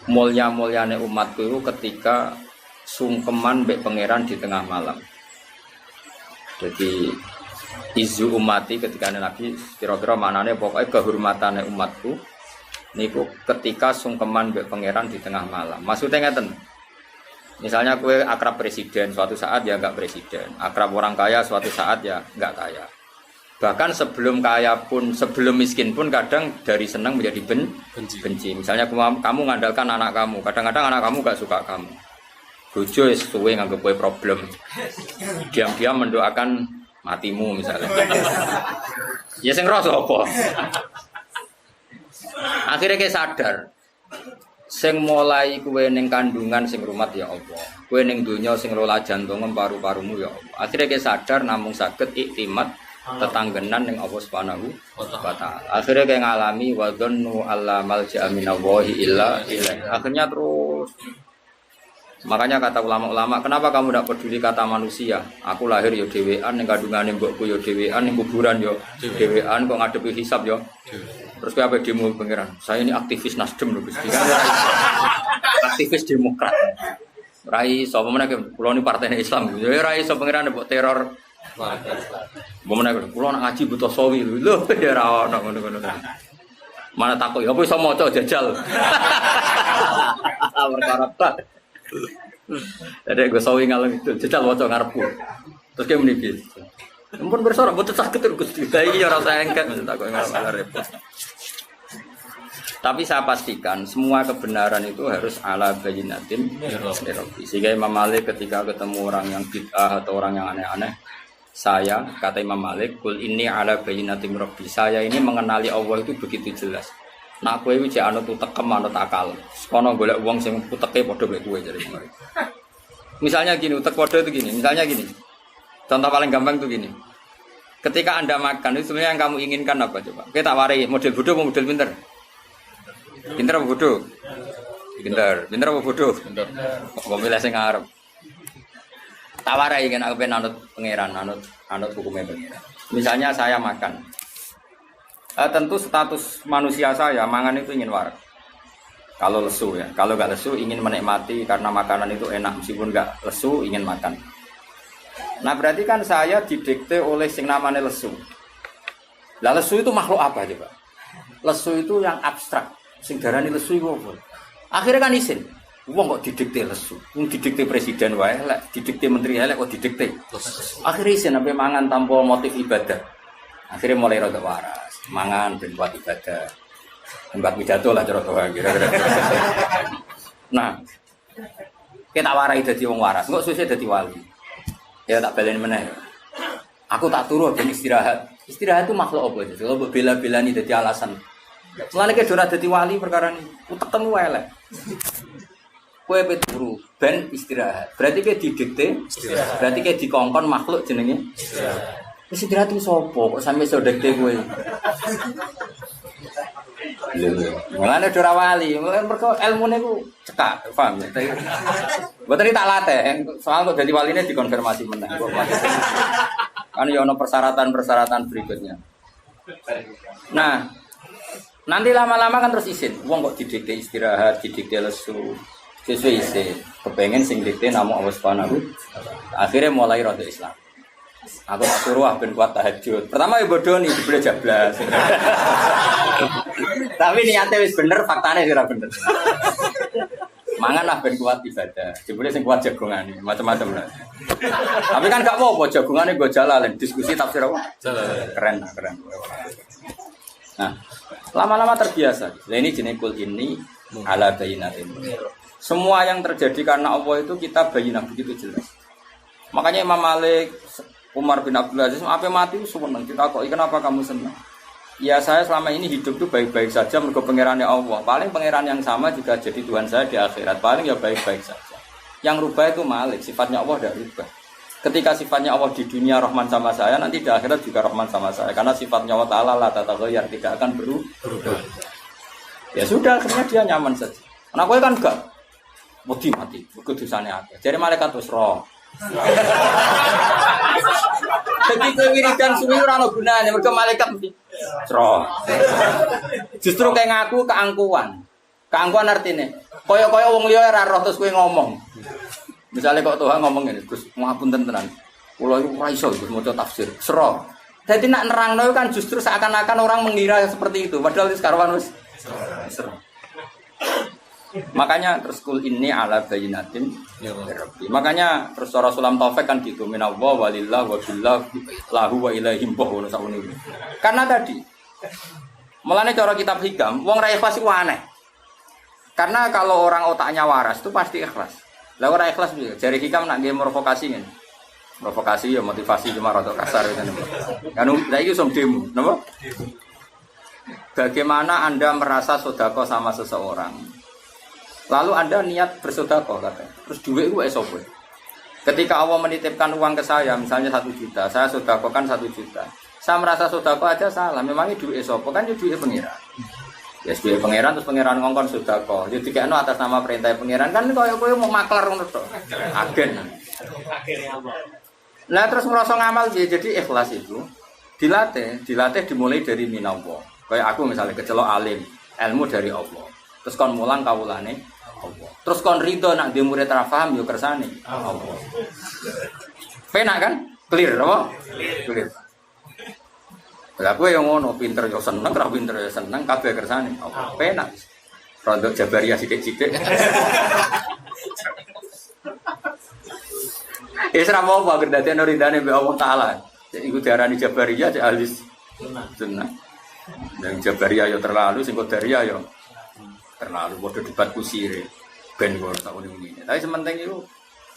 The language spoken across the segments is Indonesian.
Mulia-muliane umatku itu ketika sungkeman mbek pangeran di tengah malam. Jadi izu umati ketika Nabi kira-kira maknane pokoknya kehormatane umatku niku ketika sungkeman mbek pangeran di tengah malam. Maksudnya ngeten. Misalnya kue akrab presiden suatu saat ya enggak presiden, akrab orang kaya suatu saat ya enggak kaya. Bahkan sebelum kaya pun, sebelum miskin pun kadang dari senang menjadi benci. Misalnya kamu ngandalkan anak kamu, kadang-kadang anak kamu gak suka kamu. Bojo suwe nganggep kowe problem. Diam-diam mendoakan matimu misalnya. Ya sing rasa apa? Akhirnya kayak sadar. Sing mulai kowe ning kandungan sing rumat ya Allah. Kowe ning donya sing lola jantung paru-parumu ya Allah. Akhirnya kayak sadar namung saged iktimat tetanggenan yang Allah Subhanahu wa taala. Akhirnya kayak ngalami wa dhannu alla malja'a minallahi illa ilaih. Akhirnya terus. Makanya kata ulama-ulama, kenapa kamu tidak peduli kata manusia? Aku lahir yo dhewean ning kandungane mbokku yo dhewean ning kuburan yo dhewean kok ngadepi hisab yo. Terus kowe ape demo pangeran? Saya ini aktivis Nasdem lho Gusti. Aktivis Demokrat. Rai sapa meneh kula ni partai Islam. Ya rai sapa pangeran mbok teror. Bagaimana kalau nak ngaji butuh sawi lho ya ra ono ngono-ngono. Mana takut apa iso maca jajal. Perkara tak. Dadi go sawi ngalem itu jajal maca ngarepku. Terus ke muni piye? Ampun bersorak butuh sakit Gusti. Iki ya rasa engket takut repot. Tapi saya pastikan semua kebenaran itu harus ala bayyinatin rabbi. Sehingga Imam Malik ketika ketemu orang yang bid'ah atau orang yang aneh-aneh, saya, kata Imam Malik, kul ini ala bayyinatin rabbi. Saya ini mengenali Allah itu begitu jelas. Nak kowe iki anut utekem anut akal. Kono golek wong sing uteke padha mek kowe jare kemarin. Misalnya gini, utek padha itu gini. Misalnya gini. Contoh paling gampang itu gini. Ketika Anda makan itu sebenarnya yang kamu inginkan apa coba? Kita tak warai model bodoh atau model pinter? Pinter apa bodoh? Pinter. Pinter apa bodoh? Pinter. Kok milih sing ngarep. Tawarai kan aku pengen anut pangeran, anut hukumnya pangeran. Misalnya saya makan, tentu status manusia saya mangan itu ingin waras. Kalau lesu ya, kalau nggak lesu ingin menikmati karena makanan itu enak meskipun nggak lesu ingin makan. Nah berarti kan saya didikte oleh sing namanya lesu. Lah lesu itu makhluk apa coba? Lesu itu yang abstrak. Sing darani lesu itu apa? Akhirnya kan isin. Wong kok didikte lesu, wong didikte presiden wae, lek didikte menteri lek kok didikte. Akhire isin sampai mangan tanpa motif ibadah. Akhirnya mulai rada waras, mangan ben buat ibadah. Tempat pidato lah cara kira-kira. Nah, kita warai dadi wong waras, kok susah dadi wali. Ya tak baleni meneh. Aku tak turu ben istirahat. Istirahat itu makhluk apa sih? Kalau bela-belani dadi alasan. Mulane ke ora dadi wali perkara ini. Utekem wae elek. Kowe turu ben istirahat. Berarti ke didikte istirahat. Berarti ke dikongkon makhluk jenenge istirahat. Wis istirahat iki sapa kok sampe iso dikte kowe. Lho, mulane ora wali, mergo ilmune ku cekak, paham ya. Mboten tak latih, soal kok dadi waline dikonfirmasi meneh. Kan ya ono persyaratan-persyaratan berikutnya. Nah, nanti lama-lama kan terus isin. Wong kok didikte istirahat, didikte lesu. Sesuai isi, kepengen sing dikte namu Allah Subhanahu. Akhirnya mulai rada Islam. Aku tak suruh ben kuat tahajud. Pertama ya bodoh nih, boleh jablas. Tapi niatnya wis bener, faktanya sih ora bener. Mangan lah ben kuat ibadah. Jebule sing kuat jagongan macam-macam lah. Tapi kan gak apa-apa jagongane go jalan diskusi tafsir apa? Keren. Nah, lama-lama terbiasa. Lah ini jenenge kul ini ala bayyinatin. Semua yang terjadi karena Allah itu kita bayinah begitu jelas. Makanya Imam Malik, Umar bin Abdul Aziz, apa mati senang. Kita kok kenapa kamu senang? Ya saya selama ini hidup tuh baik-baik saja mergo pangerannya Allah. Paling pangeran yang sama juga jadi Tuhan saya di akhirat. Paling ya baik-baik saja. Yang rubah itu Malik, sifatnya Allah tidak rubah. Ketika sifatnya Allah di dunia Rahman sama saya, nanti di akhirat juga Rahman sama saya. Karena sifatnya Allah Ta'ala la tataghayyar, tidak akan berubah. Ya sudah, akhirnya dia nyaman saja. Anak gue kan enggak. Mati, kudusane akeh. Jare malaikat wis roh. Jadi kowe wiridan suwi ora ono gunane, mergo malaikat mesti roh. Justru kayak ngaku keangkuhan. Keangkuhan artinya Kaya wong liya ora roh terus kowe ngomong. Misalnya kok Tuhan ngomong ngene, Gus, ngapunten tenan. Kula iku ora iso Gus maca tafsir. Sero. Dadi nak nerangno kan justru seakan-akan orang mengira seperti itu, padahal wis karwan wis sero. Makanya terus kul ini ala bayinatin ya Rabbi. Makanya terus Rasulullah Taufik kan gitu minallah walillah wa billah lahu wa ilaihim boh sakune. Karena tadi mulane cara kitab hikam wong ra ikhlas iku aneh. Karena kalau orang otaknya waras itu pasti ikhlas. Lah ora ikhlas piye? Jari hikam nak nggih provokasi ngene. Provokasi ya motivasi cuma rada kasar kan. Kan lha iki som demo, napa? Bagaimana Anda merasa sedekah sama seseorang? Lalu Anda niat bersedekah katanya. Terus duit itu apa? Ketika Allah menitipkan uang ke saya, misalnya 1 juta, saya sedekahkan 1 juta. Saya merasa sedekah aja salah. Memangnya duit apa? Kan itu duit pengiran. Ya duit pengiran terus pengiran ngongkon sedekah. Ya dikekno atas nama perintah pengiran kan koyo mau maklar ngono to. Agen. Nah terus merasa ngamal jadi ikhlas itu dilatih dimulai dari minallah. Kayak aku misalnya kecelok alim, ilmu dari Allah. Terus kon mulang kawulane Allah. Terus kon ridho nak dia murid ra paham yo kersane Allah. Penak kan? Clear apa? Clear. Lah kowe yo ngono, pinter yo seneng, ra pinter yo seneng, kabeh kersane Allah. Penak. Rondo Jabariyah sithik-sithik. Isra mau apa kedadian ridane mbek Allah taala. Iku diarani Jabariyah cek ahli sunnah. Dan Jabariyah yo terlalu, sing Qadariyah yo terlalu bodoh debat kusir ben gue tahun ini. Tapi sementing itu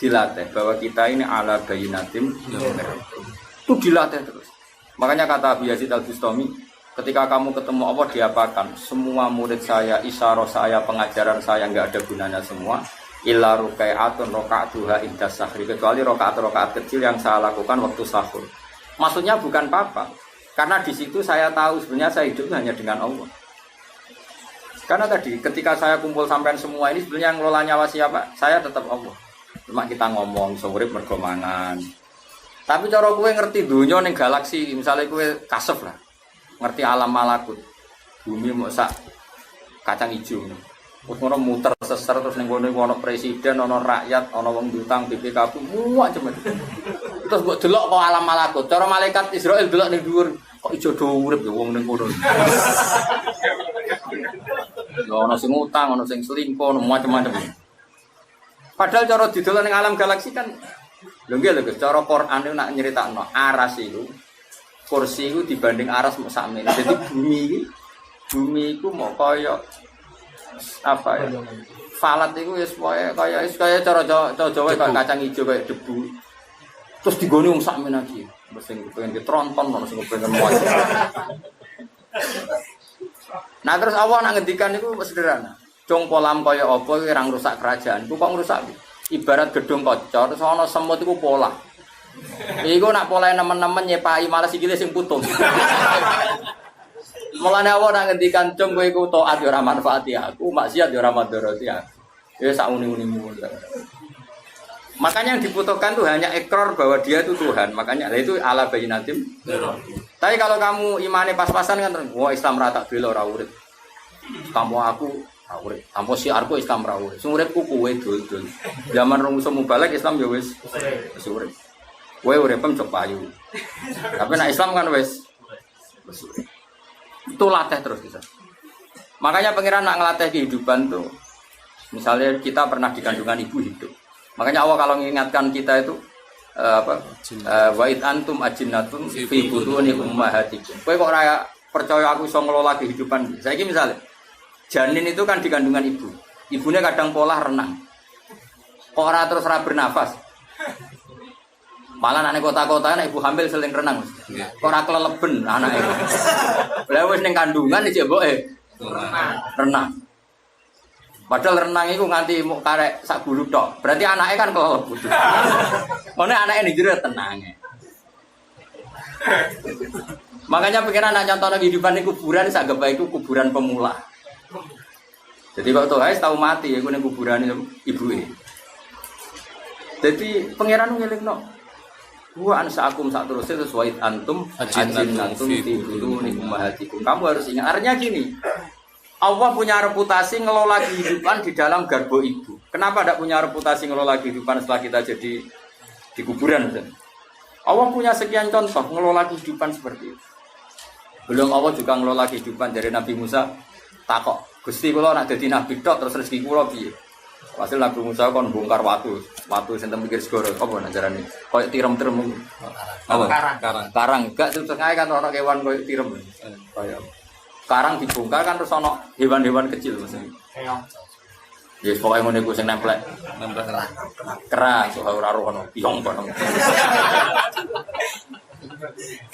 dilatih bahwa kita ini ala bayinatim itu dilatih terus. Makanya kata Abu Yazid Al-Bustami, ketika kamu ketemu Allah diapakan? Semua murid saya, isyarah saya, pengajaran saya nggak ada gunanya semua. Illa rukai'atun roka'atuha inda sahri, kecuali rokaat kecil yang saya lakukan waktu sahur. Maksudnya bukan apa-apa, karena di situ saya tahu sebenarnya saya hidup hanya dengan Allah. Karena tadi ketika saya kumpul sampean semua ini sebenarnya yang ngelola nyawa siapa? Saya tetap Allah. Cuma kita ngomong urip mergo mangan. Tapi cara kowe ngerti dunya ning galaksi, misalnya kowe kasep lah. Ngerti alam malakut. Bumi mau sak kacang ijo. Terus ngono muter seser terus ning kono ono presiden, ono rakyat, ono wong diutang BPKB, muak cemen. Terus mbok delok kok alam malakut. Cara malaikat Israel delok ning dhuwur, kok ijo do urip ya wong ning kono. Ono sing utang, ono sing selingkuh, ono macam-macam. Padahal cara didelok ning alam galaksi kan lho nggih lho Gus, cara Quran itu nak nyeritakno aras itu kursi itu dibanding aras mek sakmene. Jadi bumi itu mau kaya apa ya? Falat itu wis kaya cara Jawa kaya kacang ijo kaya debu. Terus digone wong sakmene iki. Sing pengen ditronton, ono sing pengen muat. Nah terus Allah nak ngendikan itu sederhana. Cung polam kaya apa iki ora ngrusak kerajaan. Ku kok ngrusak? Ibarat gedung kocor terus ana semut iku pola. Iku nak polahe nemen-nemen nyepai malah sikile sing putus. Mulane Allah nak ngendikan cung kowe iku taat yo ora manfaati aku, maksiat yo ora madharati aku. Ya sak uni-unimu. Makanya yang dibutuhkan tuh hanya ikrar bahwa dia itu Tuhan. Makanya itu ala bayinatim. Tapi kalau kamu imane pas-pasan kan, wah Islam rata bela ora urip. Kamu aku ora urip. Kamu siarku Islam ora urip. Sing uripku kowe dul-dul. Zaman rong iso mubalek Islam ya wis urip. Kowe uripem cok payu. Tapi nek Islam kan wis urip. Itu latih terus kita. Makanya pangeran nak ngelatih kehidupan tuh. Misalnya kita pernah di kandungan ibu hidup. Makanya Allah kalau mengingatkan kita itu wa id antum ajinnatun fi butuni ummahatikum. Kowe kok ora percaya aku iso ngelola kehidupan. Saiki misalnya janin itu kan di kandungan ibu. Ibunya kadang pola renang. Kok ora terus ora bernafas. Malah anak kota-kota anak ibu hamil sering renang. Kok ora keleleben anake. Lah wis ning kandungan iki mboke renang. Padahal renang itu nganti mau karek sak bulu tok. Berarti anaknya kan kelelep. Ono anake ning jero tenange. Makanya pikiran anak contoh kehidupan di kuburan sak geba itu kuburan pemula. Jadi kok tuh tahu mati iku ning kuburan ibuke. Jadi pangeran ngelikno. Wa ansaakum sak terusé sesuai antum ajin antum fi butuni ummahatikum. Kamu harus ingat artinya gini. Allah punya reputasi ngelola kehidupan di dalam garbo ibu. Kenapa tidak punya reputasi ngelola kehidupan setelah kita jadi di kuburan? Allah punya sekian contoh ngelola kehidupan seperti itu. Belum Allah juga ngelola kehidupan dari Nabi Musa. Takok, Gusti kula nak dadi nabi tok terus rezeki kula piye? Hasil Nabi Musa kon bongkar watu sing mikir segoro. Apa nak jarane? Koyo tirem-tirem. Apa? Karang. Gak terus kae kan ana kewan koyo tirem. Kaya karang dibongkar kan terus ana hewan-hewan kecil mesti. Keong. Ya pokoke ngene iku sing nempel kerang. So ora rono piong kono.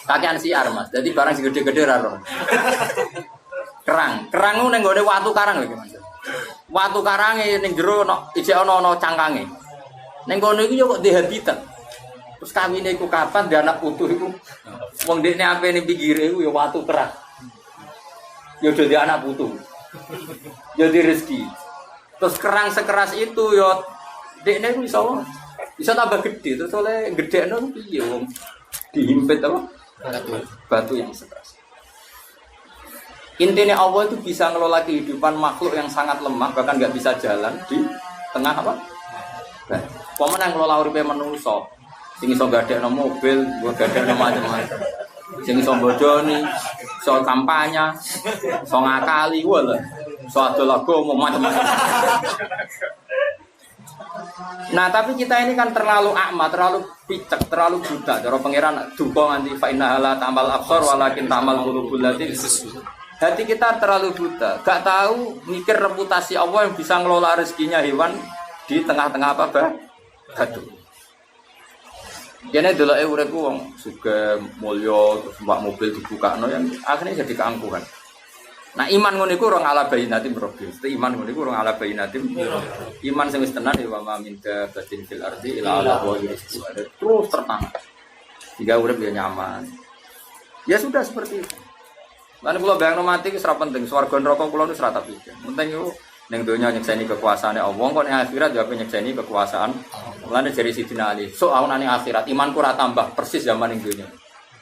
Kakean siar Mas. Jadi barang sing gede-gede ora rono. Kerang ku ning gone watu karang lho Mas. Watu karange ning jero ijek ana cangkange. Ning kono iku yo kok di habitat. Terus kawine iku kapan dia anak putu iku. Wong dekne apene pinggire iku yo watu keras. Yo dadi anak putu. Yo di rezeki. Terus kerang sekeras itu yo dekne iku iso tambah gede. Terus oleh gedekno piye wong dihimpit apa? Batu yang sekeras. Intinya Allah itu bisa ngelola kehidupan makhluk yang sangat lemah, bahkan nggak bisa jalan di tengah apa? Nah, pemen yang ngelola uripe manusa, sing iso gadekno mobil, gadekno macam-macam. Sing iso bojoni, iso kampanye, iso ngakali, lho. Iso adol agama macam-macam. Nah, tapi kita ini kan terlalu akma, terlalu picek, terlalu buta. Cara pangeran duka nganti fa inna la ta'mal absar walakin ta'mal qulubul lati. Hati kita terlalu buta, gak tahu mikir reputasi Allah yang bisa ngelola rezekinya hewan di tengah-tengah apa batu. Jadi dulu uripku wong sugih mulya terus mbak mobil dibukakno yang akhirnya jadi keangkuhan. Nah iman ngono iku ora ala bayinatim rabbi. Iman ngono iku ora ala bayinatim. Iman sing wis tenan ya wa min batin fil ardi ila Allah wa terus tertanam. Hingga urip ya nyaman. Ya sudah seperti itu. Lan kula bayangno mati wis ora penting, swarga neraka kula wis ora tak pikir. Penting yo ning donya nyekseni kekuasaane Allah, kok ning akhirat yo nyekseni kekuasaan. Mulane jari Sidina Ali, sok aunane akhirat imanku ora tambah persis zaman ning donya.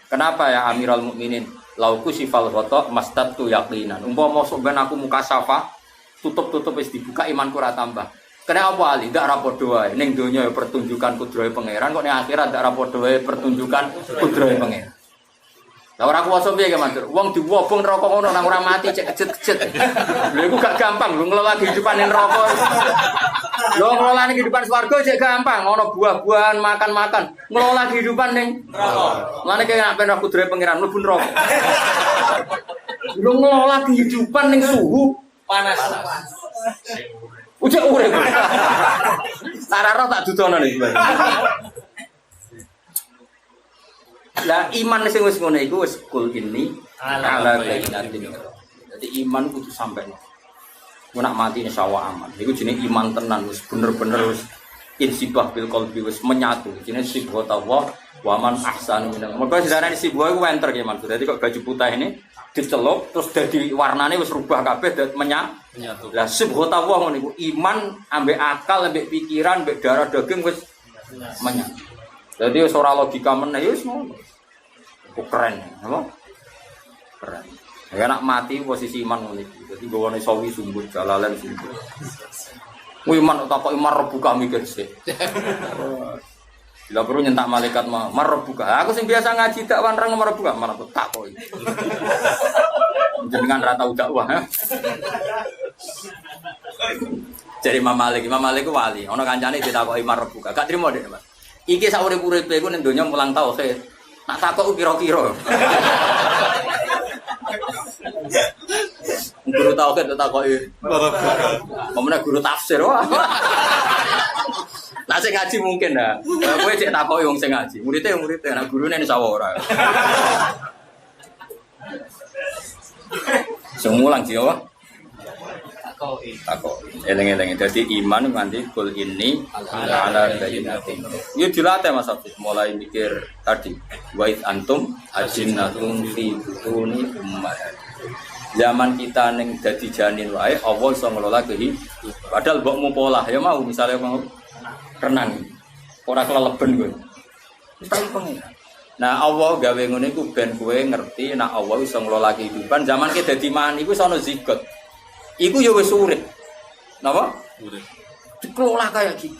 Kenapa ya Amirul Mukminin? Lauku sifal ghata mastatu yaqinan. Umpama mosok ben aku muka safa, tutup-tutup wis dibuka imanku ora tambah. Kena apa Ali? Ndak ra padha wae. Ning donya pertunjukan kudrahe pangeran, kok ning akhirat ndak ra padha wae pertunjukan kudrahe pangeran. Lah ora kuwasa piye ke Matur? Wong diwobong neraka ngono nang ora mati cek kejet-kejet. Lha iku gak gampang lho ngelola kehidupan ning neraka. Lho ngelola kehidupan swarga cek gampang, ono buah-buahan, makan-makan. Ngelola kehidupan ning neraka. Lane kaya nek ben aku dhewe pangeran mlebu neraka. Lho ngelola kehidupan ning suhu panas. Ujek urip. Sarara tak dudono iki. Lah iman sing wis ngono iku wis kul ini ala bainatin. Jadi iman kudu sampai. Ku nak mati insyaallah aman. Iku jenenge iman tenan wis bener-bener wis insibah bil qalbi wis menyatu. Jenenge sibghat Allah wa man ahsanu minal. Mergo sejarane sibghat iku enter ki maksud. Dadi kok baju putih ini dicelup terus dadi warnane wis rubah kabeh dadi menyatu. Lah sibghat Allah ngono iku iman ambek akal ambek pikiran ambek darah daging wis menyatu. Jadi ora logika meneh wis ngono. Keren, apa? Keren. Ya nak mati posisi iman ngono iki. Dadi gawane sawi sumber jalalan sumber. Kuwi iman tak kok iman rebuka mikir sih. Bila perlu nyentak malaikat mah marbuka. Aku sing biasa ngaji dakwah nang marbuka, mana tak kok. Jenengan ra tau dakwah. Jadi Imam Malik ku wali. Ana kancane ditakoki marbuka. Gak trimo Dik, Mas. Iki sak urip-uripe iku ning donya mulang tauhid. Nak takok kira-kira. Guru tauhid takoki. Pemene guru tafsir. Lah sing ngaji mungkin dah. Kowe cek takoki wong sing ngaji. Murid-murid nek gurune insyaallah ora. Semulang sih apa? Takok. Eleng-eleng. Jadi iman nganti kul ini ala bayyinatin. Yo dilatih Mas Hafiz mulai mikir tadi. Wa id antum ajinnatun fi butuni ummahat. Zaman kita ning dadi janin wae Allah iso ngelola kehidupan. Padahal mbokmu pola ya mau misalnya mau renang. Ora keleleben kowe. Wis tak pengen. Nah Allah gawe ngono iku ben kowe ngerti nek Allah iso ngelola kehidupan. Zaman ki dadi mani iku iso ono zigot. Iku ya wis urip. Napa? Urip. Dikelola kayak gitu.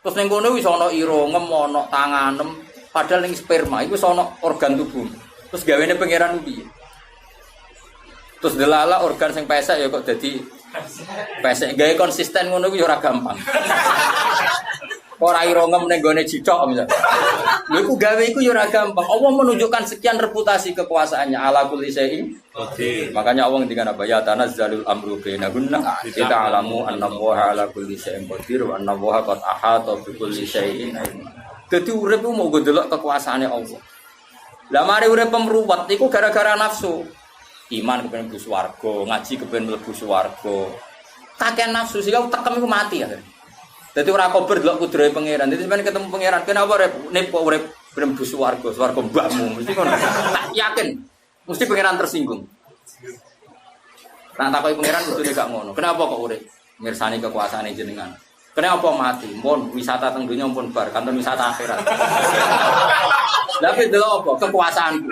Terus ning kono wis ana irungem, ana tanganem, padahal ning sperma iku wis ana organ tubuh. Terus gawene pangeran piye? Terus delala organ sing pesek ya kok dadi pesek. Gawe konsisten ngono iku ya ora gampang. Ora irungem ning gone cicok misal. Lha iku gawe iku ya ora gampang. Allah menunjukkan sekian reputasi kekuasaannya ala kulli syai'in. Oke. Makanya Allah ngendikan apa ya tanazzalul amru bainahunna kita alamu annallaha ala kulli syai'in qadir wa annallaha qad ahata bi kulli syai'in. Dadi urip mau ndelok kekuasaane Allah. Lah mari urip pemruwet iku gara-gara nafsu. Iman kepen mlebu swarga, ngaji kepen mlebu swarga. Kakek nafsu sih kau tekem iku mati ya. Dadi ora kober delok kudrohe pangeran. Dadi sampeyan ketemu pangeran, kenapa urip kok urip mlebu swarga, swarga mbahmu. Mesti ngono. Tak yakin mesti pangeran tersinggung. Nah takoki pangeran kudune gak ngono. Kenapa kok urip? Mirsani kekuasaane jenengan. Kenapa mati? Mun wisata teng donya pun bar, kanton wisata akhirat. Lah delok apa? Kekuasaanku.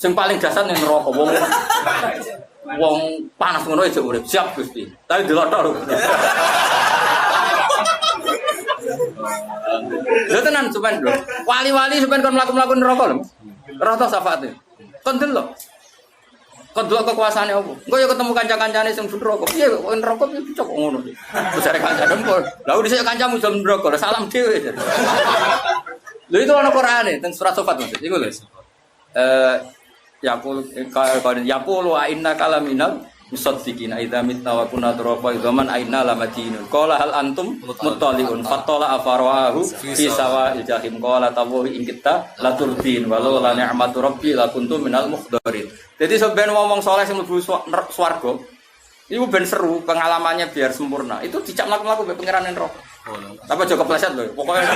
Sing paling dasar ning neraka wong panas ngono aja urip. Siap Gusti. Tapi delok tok. Lha tenan sampean lho. Wali-wali sampean kon mlaku-mlaku neraka lho. Ora tau syafaate. Kon delok. Kon delok kekuasaane opo? Engko ya ketemu kanca-kancane sing neraka. Piye kok neraka piye cocok ngono. Terus jare kancane kok. Lah dhisik kancamu jam neraka, salam dhewe. Lha itu ana Qur'ane teng surat Safat Mas. Iku lho. Yaqulu inna kalaminal musaddiqina idza mitna wa kunna turafa idzaman aina lamadinun qala hal antum muttaliun fatala afarahu fi sawa'il jahim qala tawahi in kita laturdin walau la ni'matu rabbi la kuntum minal mukhdarin. Jadi sampeyan wong saleh sing mlebu swarga iku ben seru pengalamannya biar sempurna. Itu dicak mlaku-mlaku be pangeran neraka. Tapi aja kepleset lho pokoknya.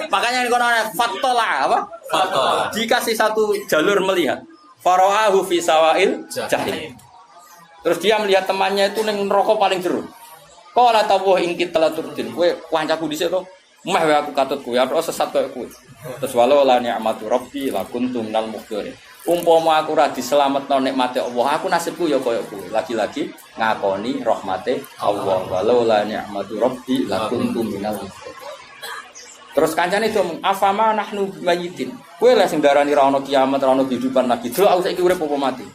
Makanya kono ana fatala apa? Fatala. Dikasih satu jalur melihat Farawahu fi sawa'il jahim. Terus dia melihat temannya itu ning neraka paling jero. Qala tawah ing kita laturdin. Kowe kancaku dhisik to. Meh wae aku katut kowe, ora sesat koyo kowe. Terus walau la ni'matu rabbi la kuntum minal mukhdarin. Umpama aku ora diselametno nikmate Allah, aku nasibku ya koyo kowe. Lagi-lagi ngakoni rahmate Allah. Walau la ni'matu rabbi la kuntum minal mukhdarin. Terus kancane itu afama nahnu mayitin. Kowe lah sing darani ra ono kiamat, ra ono kehidupan lagi. Delok aku saiki urip apa mati.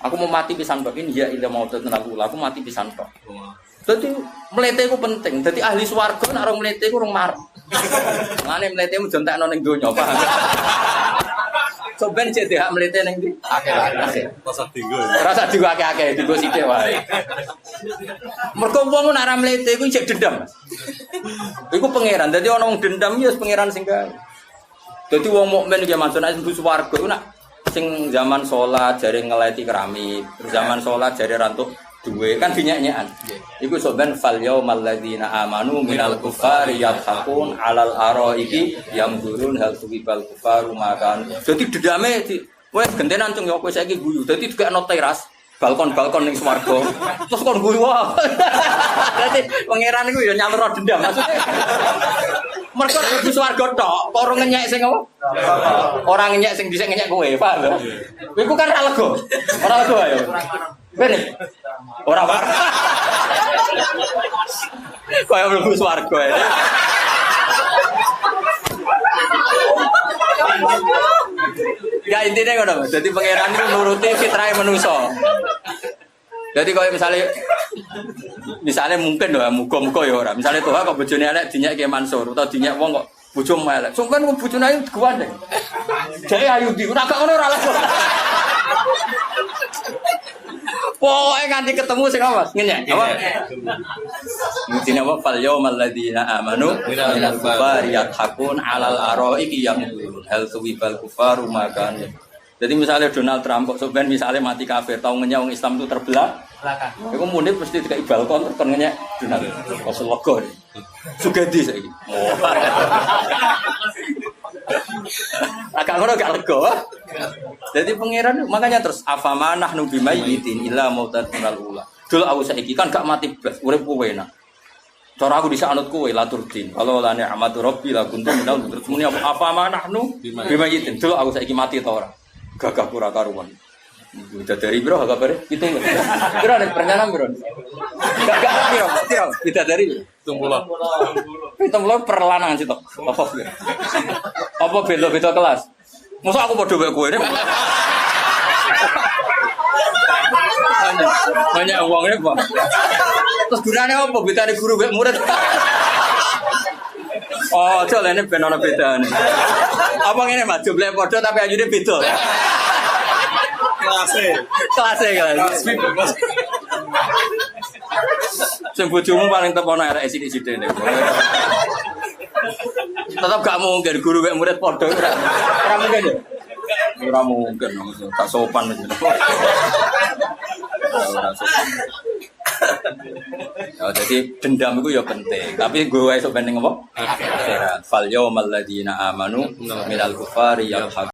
Aku mau mati pisan tok ini ya ila mautun aku mati pisan tok. Dadi mlete iku penting. Dadi ahli swarga nek ora mlete iku urung marep. Ngene mletemu jontekno ning donya, paham. Soben cek hak mlete ning ndi? Akeh-akeh. Rasa dinggo. Rasa dinggo akeh-akeh, dinggo sithik wae. Mergo wong nek ora mlete iku cek dendam. Iku pangeran. Dadi ana wong dendam ya pangeran sing gawe. Dadi wong mukmin iki manut nek mlebu swarga iku nek sing zaman salat jare ngeleti keramik, zaman salat jare rantuk duwe kan dinyek-nyekan. Iku soben fal yaumal ladzina amanu minal kufari yadhakun alal araiki yamdurun hal tuwibal kufaru makan. Dadi dendame wis gentenan cung yo kowe saiki guyu. Dadi digekno teras, balkon-balkon ning swarga. Terus kon guyu wae. Dadi pangeran iku yo nyalur dendam maksudnya. Mergo mlebu swarga tok, kok ora ngenyek sing apa? Ora ngenyek sing dhisik ngenyek kowe, paham lho. Kowe iku kan ora lega. Ora lega ayo. Ben. Ora war. Kaya mlebu swarga ya. Ya intinya ngono, dadi pangeran iku nuruti fitrahe manusa. Jadi kalau misalnya mungkin doa muka-muka ya orang. Misalnya Tuhan kok bojone elek dinyak ke Mansur atau dinyak wong kok bojo elek. Sampeyan kok bojone ayu digandeng. Jare ayu di ora gak ngono ora lah. Pokoke nganti ketemu sing apa? Ngenyek. Apa? Mutine apa fal yaumal ladzina amanu minal kufari yadhakun alal araiki yamdurun hal tuwibal kufaru makan. Jadi misalnya Donald Trump kok sebenarnya misalnya mati kafir, tahu ngenyek orang Islam itu terbelah. Aku munib mesti dikai balkon terus ngenyek Donald. Kosel lega. Sugadi saiki. Agak ngono gak lega. Jadi pangeran makanya terus afama nahnu bimayyitin illa mautatun ula. Dulu aku saiki kan gak mati blas, urip kowe enak. Cara aku bisa anut kowe laturdin. Kalau la ni'matu rabbi la kuntum minal terus muni afama nahnu bimayyitin. Dulu aku saiki mati ta ora? Gagah pura karuan. Udah dari bro, apa kabar? Kita ini. Bro ada perencanaan bro. Gak. Kita dari bro. Kita mulai perlanangan sih toh. Apa beda kelas? Masa aku bodoh kayak gue ini? Banyak uangnya pak. Terus gunanya apa? Beda di guru murid. Oh, soalnya ini benar beda nih. Apa ini mas? Jumlahnya bodoh tapi ajunya beda. Kelas. Sing bojomu paling tepono arek sithik-sithik nek. Tetap gak mungkin guru mek murid padha ora. Ora mungkin ya. Ora mungkin tak sopan itu. Ya, jadi dendam itu ya penting, tapi gue esok penting apa? Fal yaumal ladzina amanu minal kufari yalhaq